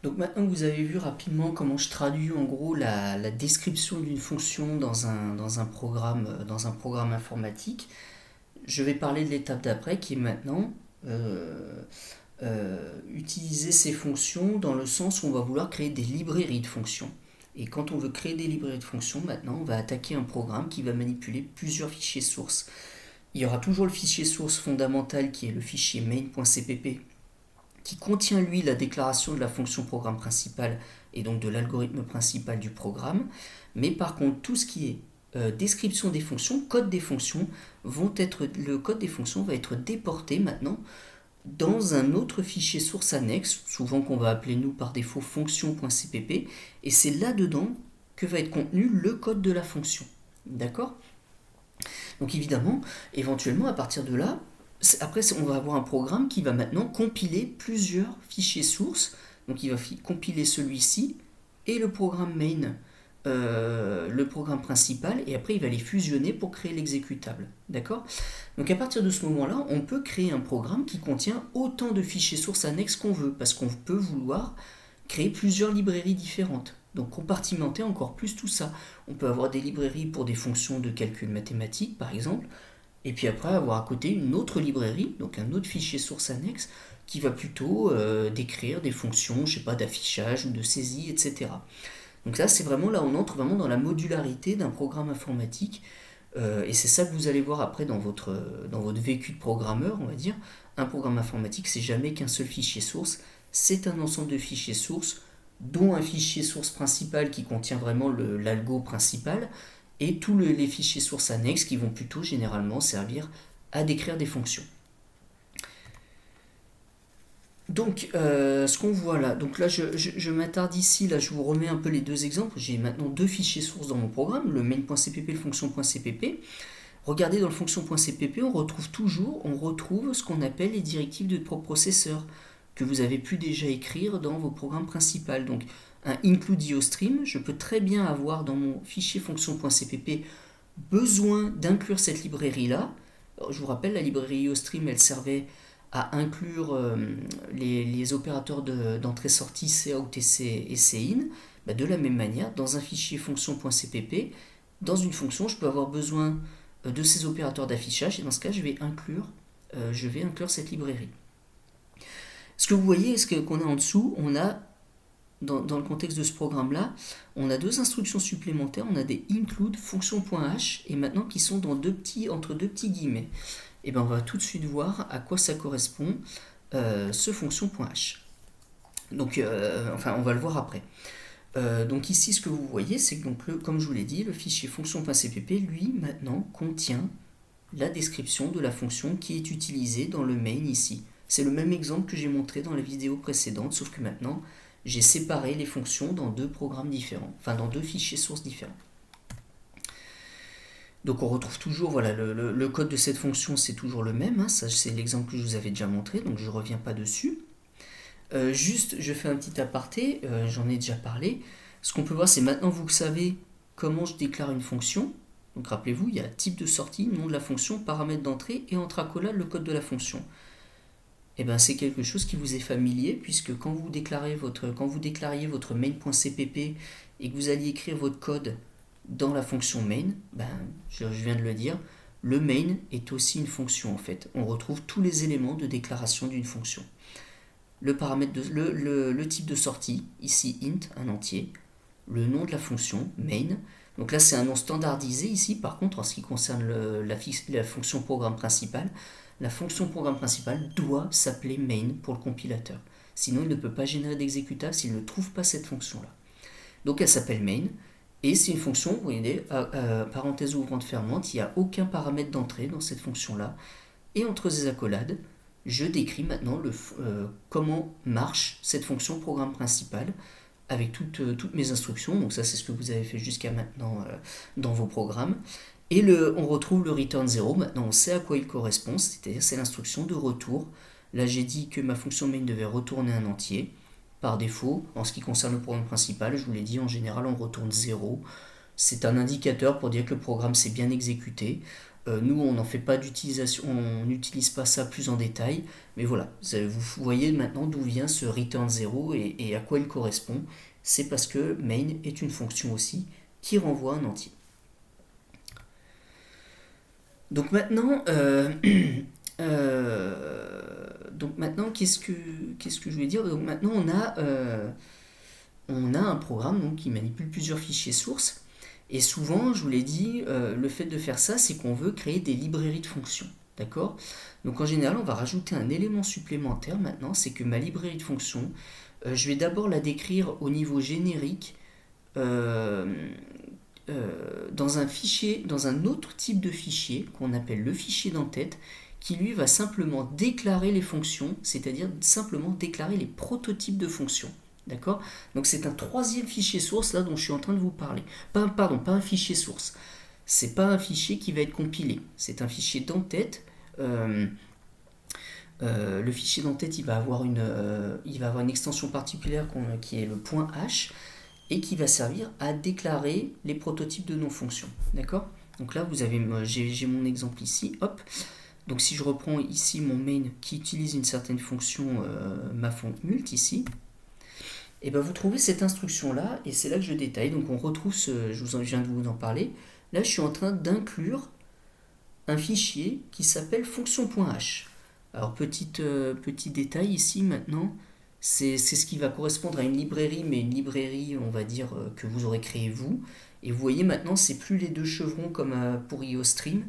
Donc maintenant que vous avez vu rapidement comment je traduis en gros la description d'une fonction dans un programme informatique, je vais parler de l'étape d'après qui est maintenant utiliser ces fonctions dans le sens où on va vouloir créer des librairies de fonctions. Et quand on veut créer des librairies de fonctions, maintenant on va attaquer un programme qui va manipuler plusieurs fichiers sources. Il y aura toujours le fichier source fondamental qui est le fichier main.cpp qui contient lui la déclaration de la fonction programme principale et donc de l'algorithme principal du programme. Mais par contre, tout ce qui est description des fonctions, code des fonctions, le code des fonctions va être déporté maintenant dans un autre fichier source annexe, souvent qu'on va appeler nous par défaut fonction.cpp, et c'est là-dedans que va être contenu le code de la fonction. D'accord? Donc évidemment, éventuellement, à partir de là, après, on va avoir un programme qui va maintenant compiler plusieurs fichiers sources. Donc il va compiler celui-ci et le programme principal, et après il va les fusionner pour créer l'exécutable. D'accord? Donc à partir de ce moment-là, on peut créer un programme qui contient autant de fichiers sources annexes qu'on veut, parce qu'on peut vouloir créer plusieurs librairies différentes. Donc compartimenter encore plus tout ça. On peut avoir des librairies pour des fonctions de calcul mathématique, par exemple, et puis après avoir à côté une autre librairie, donc un autre fichier source annexe, qui va plutôt décrire des fonctions, je sais pas, d'affichage ou de saisie, etc. Donc là, c'est vraiment là, on entre vraiment dans la modularité d'un programme informatique, et c'est ça que vous allez voir après dans votre vécu de programmeur, on va dire. Un programme informatique, c'est jamais qu'un seul fichier source, c'est un ensemble de fichiers sources, dont un fichier source principal qui contient vraiment l'algo principal, et tous les fichiers sources annexes qui vont plutôt généralement servir à décrire des fonctions. Donc, ce qu'on voit là, donc là je m'attarde ici, là je vous remets un peu les deux exemples. J'ai maintenant deux fichiers sources dans mon programme, le main.cpp et le fonction.cpp. Regardez dans le fonction.cpp, on retrouve ce qu'on appelle les directives de processeur que vous avez pu déjà écrire dans vos programmes principaux. Donc, un include iostream, je peux très bien avoir dans mon fichier fonction.cpp besoin d'inclure cette librairie-là. Je vous rappelle, la librairie iostream, elle servait à inclure les opérateurs d'entrée-sortie cout et cin. De la même manière, dans un fichier fonction.cpp, dans une fonction, je peux avoir besoin de ces opérateurs d'affichage, et dans ce cas, je vais inclure cette librairie. Ce que vous voyez, qu'on a en dessous, on a, dans le contexte de ce programme-là, on a deux instructions supplémentaires, on a des include fonction.h, et maintenant qui sont entre deux petits guillemets. Et bien on va tout de suite voir à quoi ça correspond, ce fonction.h. Donc, on va le voir après. Donc ici, ce que vous voyez, c'est que, donc, comme je vous l'ai dit, le fichier fonction.cpp, lui, maintenant, contient la description de la fonction qui est utilisée dans le main ici. C'est le même exemple que j'ai montré dans la vidéo précédente, sauf que maintenant, j'ai séparé les fonctions dans deux programmes différents, enfin dans deux fichiers sources différents. Donc on retrouve toujours, voilà, le code de cette fonction, c'est toujours le même, hein, ça c'est l'exemple que je vous avais déjà montré, donc je ne reviens pas dessus. Juste, je fais un petit aparté, j'en ai déjà parlé. Ce qu'on peut voir, c'est maintenant vous savez comment je déclare une fonction. Donc rappelez-vous, il y a type de sortie, nom de la fonction, paramètre d'entrée et entre accolades le code de la fonction. Et bien c'est quelque chose qui vous est familier, puisque quand vous déclariez votre main.cpp et que vous alliez écrire votre code dans la fonction main, je viens de le dire, le main est aussi une fonction en fait. On retrouve tous les éléments de déclaration d'une fonction. Le type de sortie, ici int, un entier, le nom de la fonction, main. Donc là c'est un nom standardisé ici, par contre en ce qui concerne la fonction programme principale, la fonction programme principale doit s'appeler main pour le compilateur. Sinon il ne peut pas générer d'exécutable s'il ne trouve pas cette fonction-là. Donc elle s'appelle main, et c'est une fonction, vous voyez, parenthèse ouvrante fermante, il n'y a aucun paramètre d'entrée dans cette fonction-là, et entre ces accolades, je décris maintenant comment marche cette fonction programme principal avec toutes mes instructions. Donc ça c'est ce que vous avez fait jusqu'à maintenant dans vos programmes. Et on retrouve le return 0. Maintenant on sait à quoi il correspond, c'est-à-dire c'est l'instruction de retour. Là j'ai dit que ma fonction main devait retourner un entier. Par défaut, en ce qui concerne le programme principal, je vous l'ai dit, en général on retourne 0. C'est un indicateur pour dire que le programme s'est bien exécuté. Nous, on n'en fait pas d'utilisation, on n'utilise pas ça plus en détail, mais voilà, vous voyez maintenant d'où vient ce return 0 et à quoi il correspond. C'est parce que main est une fonction aussi qui renvoie un entier. Donc maintenant, qu'est-ce que je voulais dire? Donc maintenant, on a un programme donc, qui manipule plusieurs fichiers sources. Et souvent, je vous l'ai dit, le fait de faire ça, c'est qu'on veut créer des librairies de fonctions. D'accord? Donc en général, on va rajouter un élément supplémentaire maintenant, c'est que ma librairie de fonctions, je vais d'abord la décrire au niveau générique euh, dans un fichier, dans un autre type de fichier qu'on appelle le fichier d'entête, qui lui va simplement déclarer les fonctions, c'est-à-dire simplement déclarer les prototypes de fonctions. D'accord? Donc c'est un troisième fichier source là dont je suis en train de vous parler. Pas un fichier source. C'est pas un fichier qui va être compilé. C'est un fichier d'entête. Le fichier d'entête, il va avoir une extension particulière qui est le .h et qui va servir à déclarer les prototypes de nos fonctions. D'accord? Donc là, j'ai mon exemple ici. Hop. Donc si je reprends ici mon main qui utilise une certaine fonction, ma fonte mult ici, et ben vous trouvez cette instruction là, et c'est là que je détaille. Donc on retrouve je viens de vous en parler. Là, je suis en train d'inclure un fichier qui s'appelle fonction.h. Alors petit détail ici maintenant, c'est ce qui va correspondre à une librairie, mais une librairie, on va dire, que vous aurez créée vous. Et vous voyez maintenant, c'est plus les deux chevrons comme pour IOStream,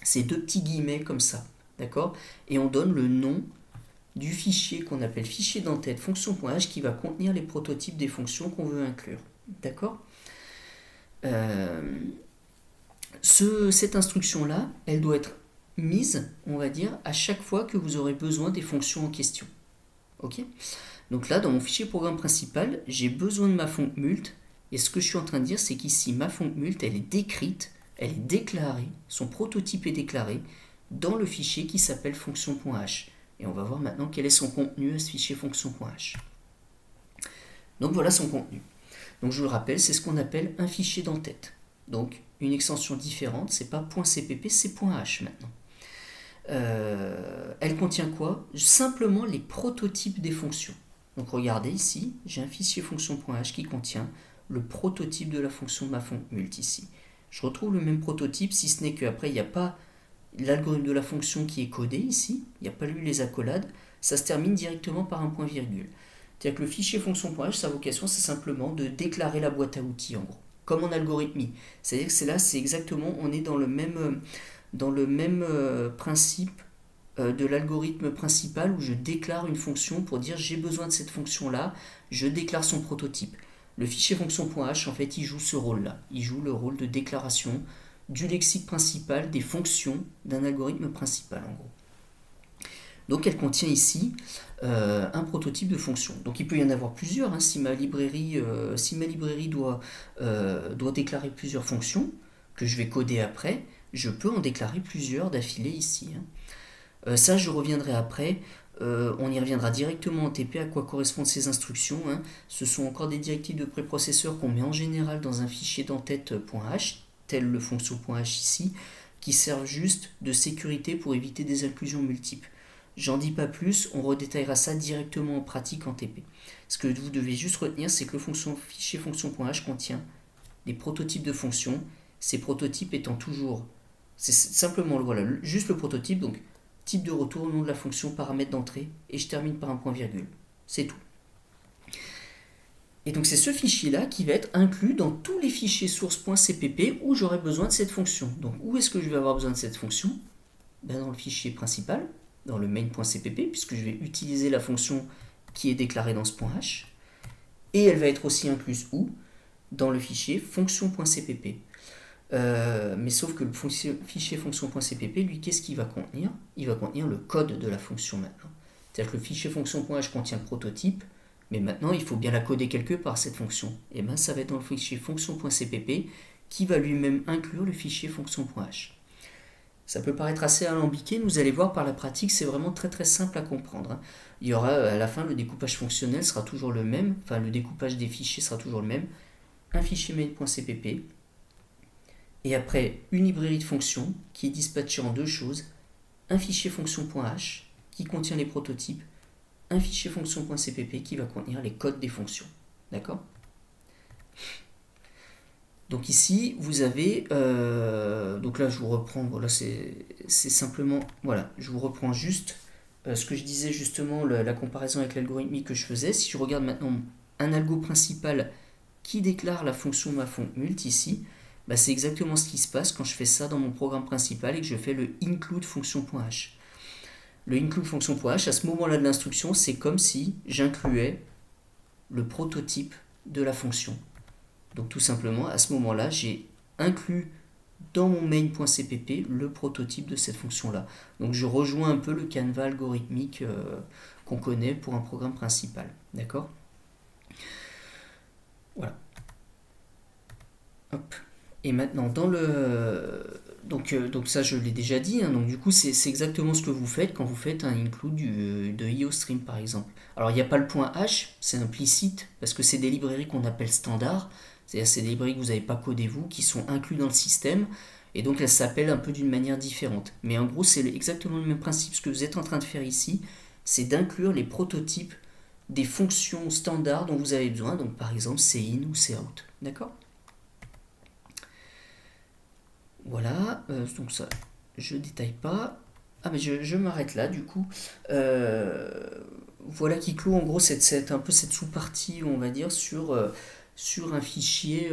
c'est deux petits guillemets comme ça, d'accord? Et on donne le nom du fichier qu'on appelle fichier d'entête fonction.h qui va contenir les prototypes des fonctions qu'on veut inclure, d'accord? Cette instruction-là, elle doit être mise, on va dire, à chaque fois que vous aurez besoin des fonctions en question. Ok? Donc là, dans mon fichier programme principal, j'ai besoin de ma fonte mult, et ce que je suis en train de dire, c'est qu'ici, ma fonte mult, elle est décrite, elle est déclarée, son prototype est déclaré dans le fichier qui s'appelle fonction.h. Et on va voir maintenant quel est son contenu à ce fichier fonction.h. Donc voilà son contenu. Donc je vous le rappelle, c'est ce qu'on appelle un fichier d'entête. Donc une extension différente, c'est pas .cpp, c'est .h maintenant. Elle contient quoi? Simplement les prototypes des fonctions. Donc regardez ici, j'ai un fichier fonction.h qui contient le prototype de la fonction ma fonte mult ici. Je retrouve le même prototype, si ce n'est qu'après il n'y a pas l'algorithme de la fonction qui est codé ici, il n'y a pas eu les accolades, ça se termine directement par un point virgule. C'est-à-dire que le fichier fonction.h, sa vocation, c'est simplement de déclarer la boîte à outils en gros, comme en algorithmie. C'est-à-dire que c'est exactement, on est dans le même principe de l'algorithme principal où je déclare une fonction pour dire j'ai besoin de cette fonction-là, je déclare son prototype. Le fichier fonction.h, en fait, il joue ce rôle-là. Il joue le rôle de déclaration du lexique principal des fonctions d'un algorithme principal, en gros. Donc elle contient ici un prototype de fonction. Donc il peut y en avoir plusieurs. Hein, si ma librairie doit déclarer plusieurs fonctions que je vais coder après, je peux en déclarer plusieurs d'affilée ici. Hein. Ça, je reviendrai après. On y reviendra directement en TP à quoi correspondent ces instructions. Hein. Ce sont encore des directives de préprocesseur qu'on met en général dans un fichier d'entête.h, tel le fonction.h ici, qui servent juste de sécurité pour éviter des inclusions multiples. J'en dis pas plus, on redétaillera ça directement en pratique en TP. Ce que vous devez juste retenir, c'est que le fichier fonction.h contient des prototypes de fonctions, ces prototypes étant toujours, c'est simplement voilà, juste le prototype, donc type de retour, nom de la fonction, paramètre d'entrée, et je termine par un point virgule. C'est tout. Et donc c'est ce fichier-là qui va être inclus dans tous les fichiers source.cpp où j'aurai besoin de cette fonction. Donc où est-ce que je vais avoir besoin de cette fonction? Dans le fichier principal, dans le main.cpp, puisque je vais utiliser la fonction qui est déclarée dans ce .h. Et elle va être aussi incluse où? Dans le fichier fonction.cpp. Mais sauf que le fichier fonction.cpp, lui, qu'est-ce qu'il va contenir? Il va contenir le code de la fonction maintenant. C'est-à-dire que le fichier fonction.h contient le prototype, mais maintenant il faut bien la coder quelque part cette fonction. Et bien ça va être dans le fichier fonction.cpp qui va lui-même inclure le fichier fonction.h. Ça peut paraître assez alambiqué, vous allez voir par la pratique, c'est vraiment très très simple à comprendre. Il y aura à la fin le découpage fonctionnel sera toujours le même, enfin le découpage des fichiers sera toujours le même. Un fichier main.cpp, et après une librairie de fonctions qui est dispatchée en deux choses, un fichier fonction.h qui contient les prototypes, un fichier fonction.cpp qui va contenir les codes des fonctions. D'accord? Donc ici, vous avez, donc là je vous reprends, voilà, c'est simplement, voilà, je vous reprends juste ce que je disais justement, la comparaison avec l'algorithmique que je faisais. Si je regarde maintenant un algo principal qui déclare la fonction maFoncMult ici, bah c'est exactement ce qui se passe quand je fais ça dans mon programme principal et que je fais le include fonction.h. Le include fonction.h, à ce moment-là de l'instruction, c'est comme si j'incluais le prototype de la fonction. Donc tout simplement, à ce moment-là, j'ai inclus dans mon main.cpp le prototype de cette fonction-là. Donc je rejoins un peu le canevas algorithmique qu'on connaît pour un programme principal. D'accord? Voilà. Hop. Et maintenant, dans le... Donc ça, je l'ai déjà dit. Hein, donc du coup, c'est exactement ce que vous faites quand vous faites un include de IOStream, par exemple. Alors, il n'y a pas le point H, c'est implicite, parce que c'est des librairies qu'on appelle standard. C'est-à-dire c'est des librairies que vous n'avez pas codées vous, qui sont inclus dans le système. Et donc, elles s'appellent un peu d'une manière différente. Mais en gros, c'est exactement le même principe. Ce que vous êtes en train de faire ici, c'est d'inclure les prototypes des fonctions standards dont vous avez besoin. Donc, par exemple, in ou cout. D'accord ? Voilà, donc ça, je détaille pas. Ah mais je m'arrête là du coup. Voilà qui clôt en gros un peu cette sous-partie, on va dire, sur un fichier,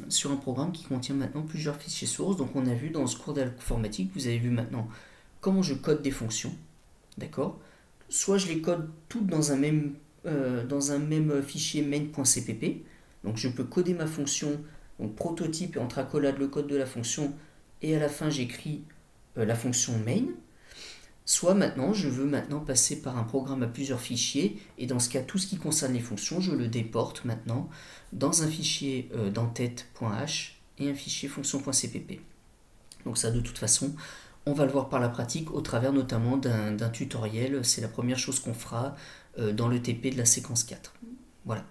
sur un programme qui contient maintenant plusieurs fichiers sources. Donc on a vu dans ce cours d'informatique, vous avez vu maintenant comment je code des fonctions, d'accord? Soit je les code toutes dans un même fichier main.cpp, donc je peux coder ma fonction, donc prototype et entre accolades le code de la fonction, et à la fin j'écris la fonction main. Soit maintenant, je veux maintenant passer par un programme à plusieurs fichiers, et dans ce cas, tout ce qui concerne les fonctions, je le déporte maintenant dans un fichier d'entête.h et un fichier fonction.cpp. Donc ça, de toute façon, on va le voir par la pratique au travers notamment d'un tutoriel. C'est la première chose qu'on fera dans le TP de la séquence 4. Voilà.